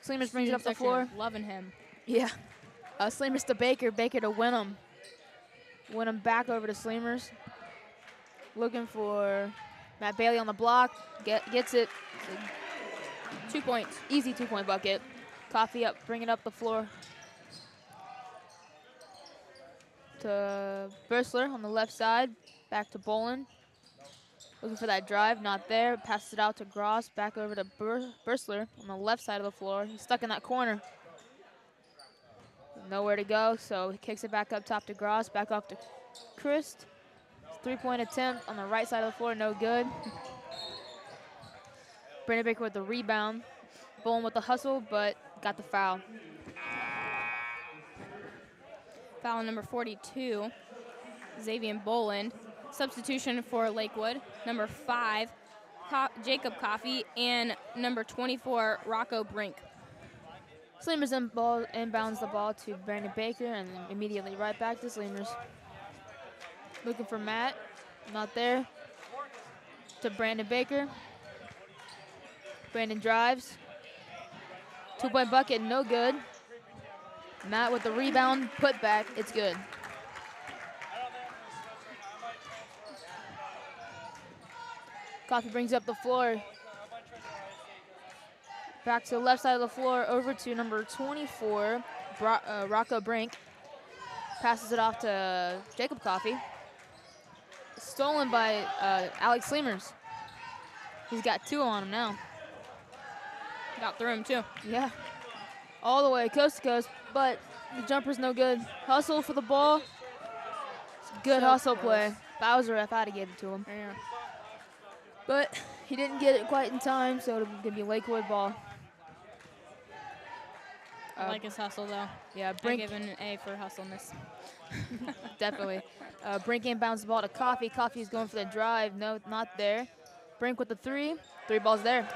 Sleemers brings it up the floor. Loving him. Yeah. Sleemers to Baker. Baker to Winham. Winham back over to Sleemers. Looking for Matt Bailey on the block. Gets it. 2 points. Easy 2-point bucket. Coffee up, bring it up the floor. To Bursler on the left side. Back to Bolin. Looking for that drive, not there. Passes it out to Gross, back over to Bursler on the left side of the floor. He's stuck in that corner. Nowhere to go, so he kicks it back up top to Gross, back up to Christ. 3-point attempt on the right side of the floor, no good. Brandon Baker with the rebound. Bolin with the hustle, but got the foul. Foul number 42, Xavier Boland. Substitution for Lakewood, number 5, Jacob Coffey, and number 24, Rocco Brink. Sleemers inbounds the ball to Brandon Baker and then immediately right back to Sleemers. Looking for Matt, not there. To Brandon Baker. Brandon drives. 2-point bucket, no good. Matt with the rebound, put back, it's good. Coffee brings up the floor. Back to the left side of the floor, over to number 24, Rocco Brink. Passes it off to Jacob Coffee. Stolen by Alex Sleemers. He's got 2 on him now. Got through him too. Yeah. All the way coast to coast, but the jumper's no good. Hustle for the ball. It's a good hustle play. Bowser, if I'd have given it to him. Yeah. But he didn't get it quite in time, so it's going to be Lakewood ball. I like his hustle, though. Yeah, I give him an A for hustleness. Definitely. Brink inbounds the ball to Coffee. Coffee's going for the drive. No, not there. Brink with the 3. 3 balls there.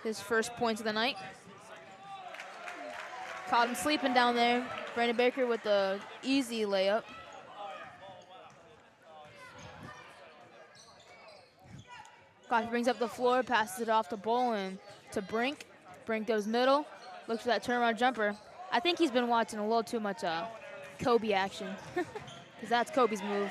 His first points of the night. Caught him sleeping down there. Brandon Baker with the easy layup. Coffee brings up the floor, passes it off to Bolin, to Brink. Brink goes middle, looks for that turnaround jumper. I think he's been watching a little too much Kobe action, because that's Kobe's move.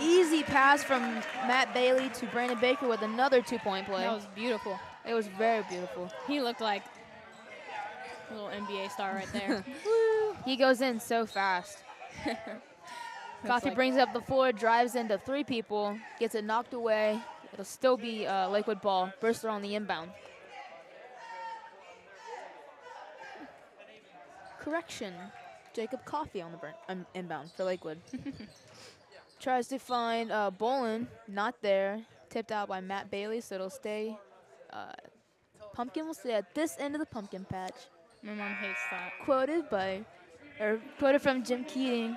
Easy pass from Matt Bailey to Brandon Baker with another 2-point play. That was beautiful. It was very beautiful. He looked like a little NBA star right there. He goes in so fast. Coffee brings up the floor, drives into 3 people, gets it knocked away. It'll still be Lakewood ball. Bursler on the inbound. Correction. Jacob Coffee on the inbound for Lakewood. Tries to find Bolin. Not there. Tipped out by Matt Bailey, so it'll stay. Pumpkin will stay at this end of the pumpkin patch. My mom hates that. Quoted from Jim Keating.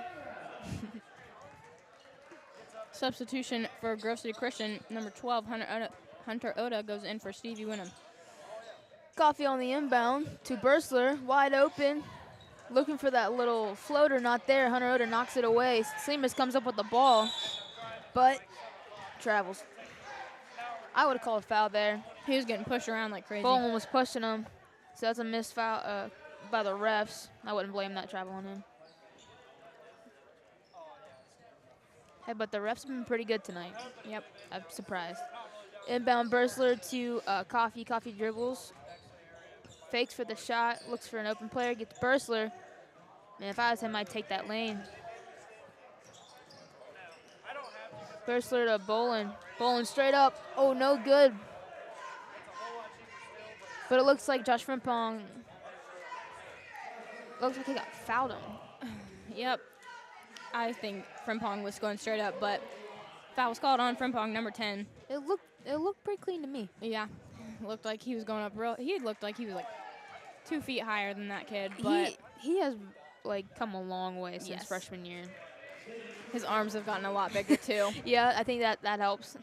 Substitution for Grove City Christian, number 12, Hunter Oda goes in for Stevie Winham. Coffee on the inbound to Bursler, wide open. Looking for that little floater, not there. Hunter Oda knocks it away. Sleemers comes up with the ball, but travels. I would have called a foul there. He was getting pushed around like crazy. Bolin was pushing him. So that's a missed foul by the refs. I wouldn't blame that travel on him. Hey, but the refs have been pretty good tonight. Yep. I'm surprised. Inbound Bursler to Coffee. Coffee dribbles. Fakes for the shot. Looks for an open player. Gets Bursler. Man, if I was him, I'd take that lane. Bursler to Bolin. Bolin straight up. Oh, no good. But it looks like Josh Frimpong. Looks like he got fouled on. Yep. I think Frimpong was going straight up, but foul was called on Frimpong, number 10. It looked pretty clean to me. Yeah. Looked like he was going up real. He looked like he was like 2 feet higher than that kid, but He has like come a long way since Yes. freshman year. his arms have gotten a lot bigger too. Yeah, I think that helps.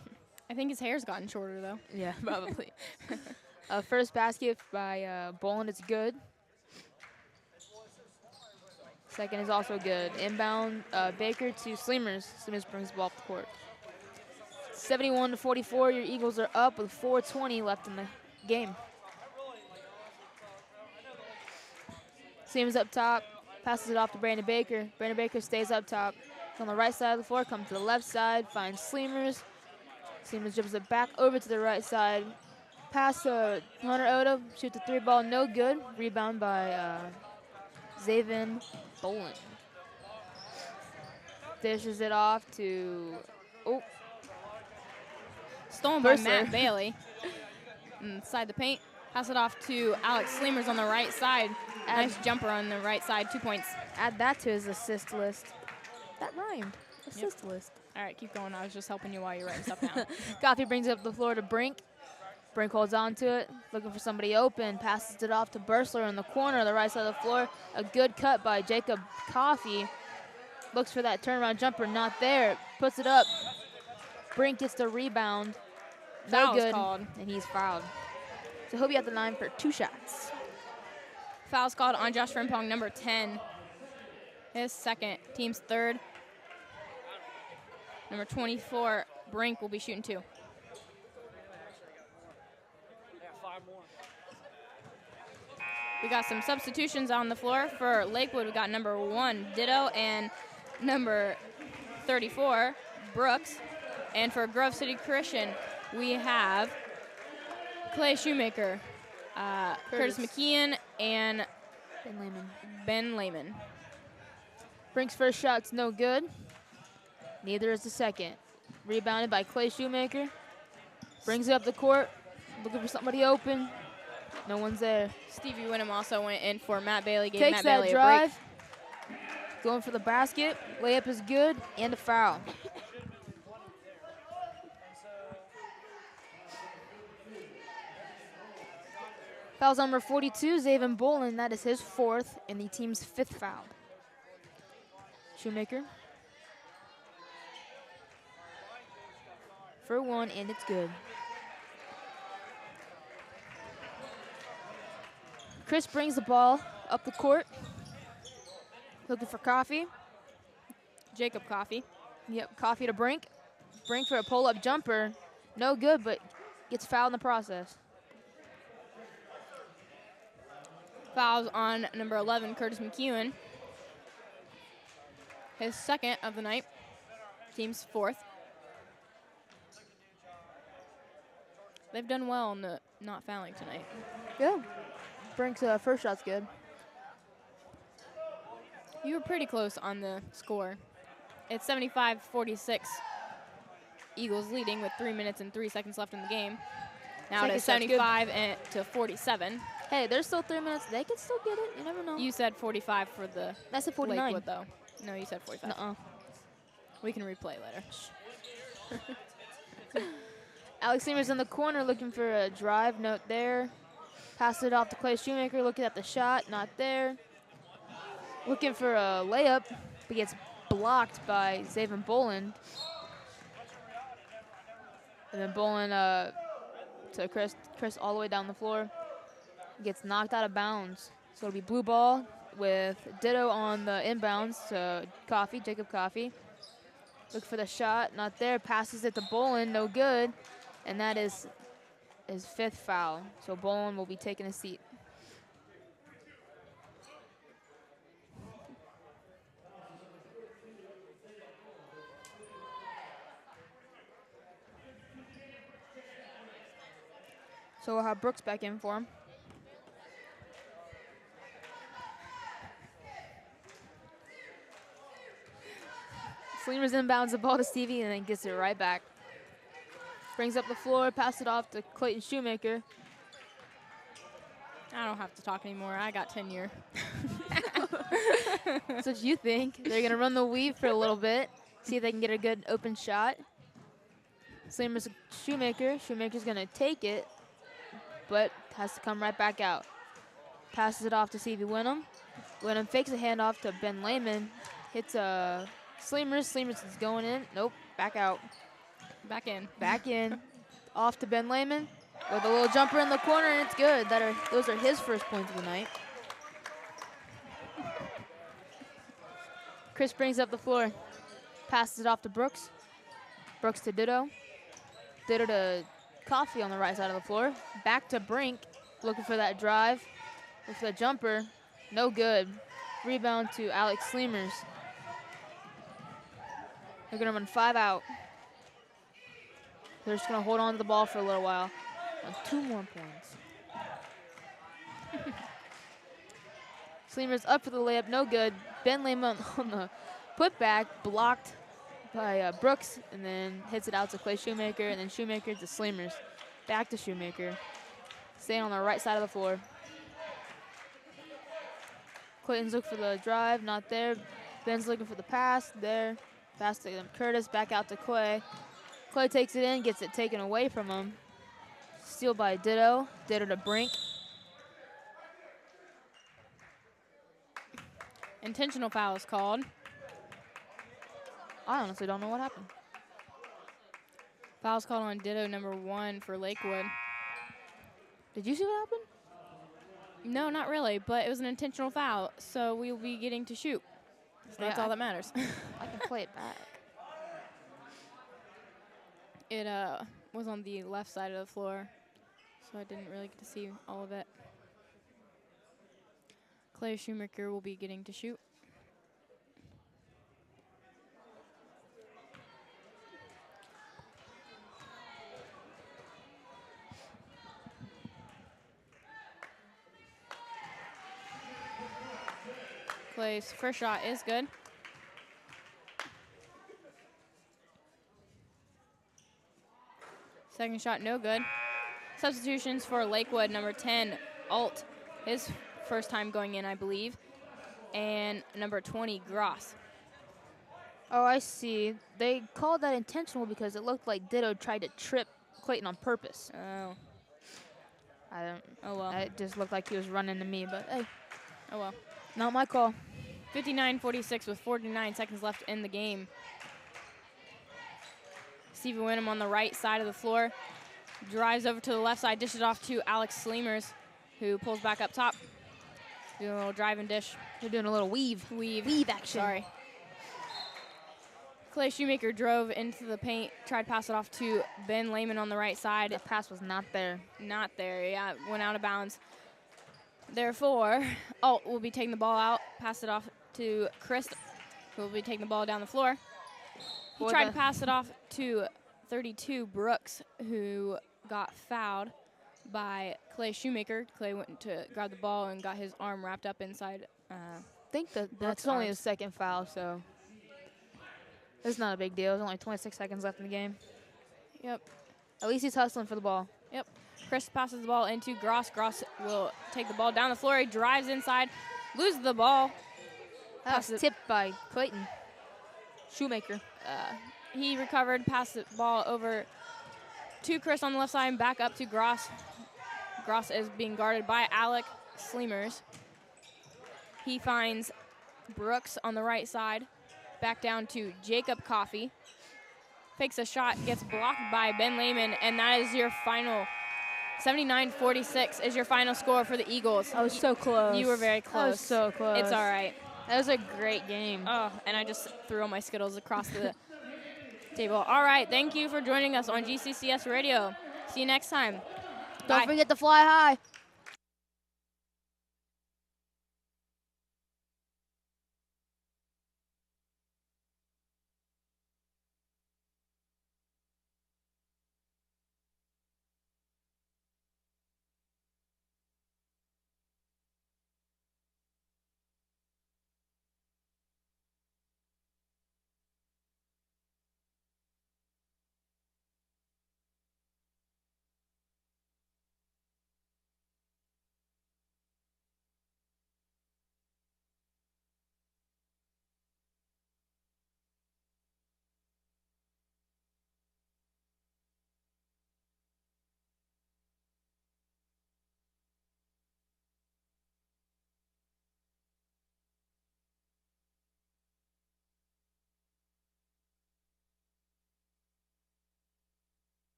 I think his hair's gotten shorter though. Yeah, probably. First basket by Bolin is good. Second is also good. Inbound Baker to Sleemers. Sleemers brings the ball off the court. 71-44. Your Eagles are up with 4:20 left in the game. Sleemers up top. Passes it off to Brandon Baker. Brandon Baker stays up top. On the right side of the floor, comes to the left side, finds Sleemers. Sleemers dribbles it back over to the right side. Pass to Hunter Oda. Shoot the 3 ball, no good. Rebound by Zaven Boland. Dishes it off to, Stolen by Bursler. Matt Bailey. Inside the paint. Pass it off to Alex Sleemers on the right side. Nice jumper on the right side, 2 points. Add that to his assist list. That rhymed. Assist list. All right, keep going. I was just helping you while you're writing stuff down. Coffee brings it up the floor to Brink. Brink holds on to it, looking for somebody open. Passes it off to Bursler in the corner, the right side of the floor. A good cut by Jacob Coffee. Looks for that turnaround jumper, not there. Puts it up. Brink gets the rebound. No Foul is good, called. and he's fouled. So he'll be at the line for 2 shots. Foul's called on Josh Frimpong, number 10. His second, team's third. Number 24, Brink, will be shooting 2. We got some substitutions on the floor. For Lakewood, we got number 1, Ditto, and number 34, Brooks. And for Grove City Christian, we have Clay Shoemaker, Curtis McKeon, and Ben Lehman. Brink's first shot's no good. Neither is the second. Rebounded by Clay Shoemaker. Brings it up the court. Looking for somebody open. No one's there. Stevie Winham also went in for Matt Bailey. Gave Takes Matt that Bailey drive. a break. Going for the basket. Layup is good. And a foul. Foul's number 42, Zaven Bolin. That is his 4th and the team's 5th foul. Shoemaker. For 1, and it's good. Chris brings the ball up the court. Looking for Coffee. Jacob Coffee. Yep, Coffee to Brink. Brink for a pull-up jumper. No good, but gets fouled in the process. Fouls on number 11, Curtis McEwen. His second of the night. Team's 4th. They've done well in the not fouling tonight. Yeah. Brink's first shot's good. You were pretty close on the score. It's 75-46. Eagles leading with 3 minutes and 3 seconds left in the game. Now it is Second shot's 75 to 47. Hey, there's still 3 minutes. They can still get it. You never know. You said 45 for the That's a 49. Lakewood, though. No, you said 45. Nuh-uh. We can replay later. Alex Seamer's in the corner looking for a drive. Note there. Pass it off to Clay Shoemaker. Looking at the shot. Not there. Looking for a layup. But gets blocked by Zaven Boland. And then Boland to Chris all the way down the floor. Gets knocked out of bounds. So it'll be blue ball with Ditto on the inbounds to Coffee, Jacob Coffee. Look for the shot, not there. Passes it to Boland, no good. And that is his 5th foul. So Boland will be taking a seat. So we'll have Brooks back in for him. Sleemer's inbounds the ball to Stevie and then gets it right back. Brings up the floor, pass it off to Clayton Shoemaker. I don't have to talk anymore. I got tenure. That's what you think. They're going to run the weave for a little bit, see if they can get a good open shot. Sleemer's Shoemaker. Shoemaker's going to take it, but has to come right back out. Passes it off to Stevie Wynnum. Wynnum fakes a handoff to Ben Lehman. Hits Sleemers. Sleemers is going in. Nope, back out. Back in. Back in. Off to Ben Lehman with a little jumper in the corner, and it's good. Those are his first points of the night. Chris brings up the floor. Passes it off to Brooks. Brooks to Ditto. Ditto to Coffee on the right side of the floor. Back to Brink. Looking for that drive. Looking for the jumper. No good. Rebound to Alex Sleemers. They're going to run 5 out. They're just going to hold on to the ball for a little while. And 2 more points. Sleemers up for the layup. No good. Ben Lehman on the putback. Blocked by Brooks. And then hits it out to Clay Shoemaker. And then Shoemaker to Sleemers. Back to Shoemaker. Staying on the right side of the floor. Clayton's looking for the drive. Not there. Ben's looking for the pass. There. Pass to Curtis. Back out to Clay. Clay takes it in. Gets it taken away from him. Steal by Ditto. Ditto to Brink. Intentional foul is called. I honestly don't know what happened. Foul's called on Ditto number 1 for Lakewood. Did you see what happened? No, not really, but it was an intentional foul, so we will be getting to shoot. So that's Yeah, all that matters. I can play it back. It was on the left side of the floor, so I didn't really get to see all of it. Clay Shoemaker will be getting to shoot. Clay's first shot is good. Second shot, no good. Substitutions for Lakewood, number 10, Alt, his first time going in, I believe. And number 20, Gross. Oh, I see. They called that intentional because it looked like Ditto tried to trip Clayton on purpose. Oh. I don't. Oh, well. It just looked like he was running to me, but hey, Oh, well. not my call. 59-46 with 49 seconds left in the game. Stevie Wynnum on the right side of the floor. Drives over to the left side, dishes off to Alex Sleemers, who pulls back up top. Doing a little drive and dish. They're doing a little weave. Weave action. Sorry. Clay Shoemaker drove into the paint, tried to pass it off to Ben Lehman on the right side. The pass was not there. Not there, yeah, went out of bounds. Therefore, Alt will be taking the ball out, pass it off to Chris, who will be taking the ball down the floor. He tried to pass it off to 32, Brooks, who got fouled by Clay Shoemaker. Clay went to grab the ball and got his arm wrapped up inside. I think that's Brooks' only arms. his second foul, so it's not a big deal. There's only 26 seconds left in the game. Yep. At least he's hustling for the ball. Yep. Chris passes the ball into Gross. Gross will take the ball down the floor. He drives inside, loses the ball. That was tipped by Clayton Shoemaker. He recovered, passed the ball over to Chris on the left side and back up to Gross. Gross is being guarded by Alec Sleemers. He finds Brooks on the right side. Back down to Jacob Coffey. Fakes a shot, gets blocked by Ben Lehman, and that is your final. 79-46 is your final score for the Eagles. I was so close. You were very close. I was so close. It's all right. That was a great game. Oh, and I just threw all my Skittles across the table. All right, thank you for joining us on GCCS Radio. See you next time. Don't Bye. forget to fly high.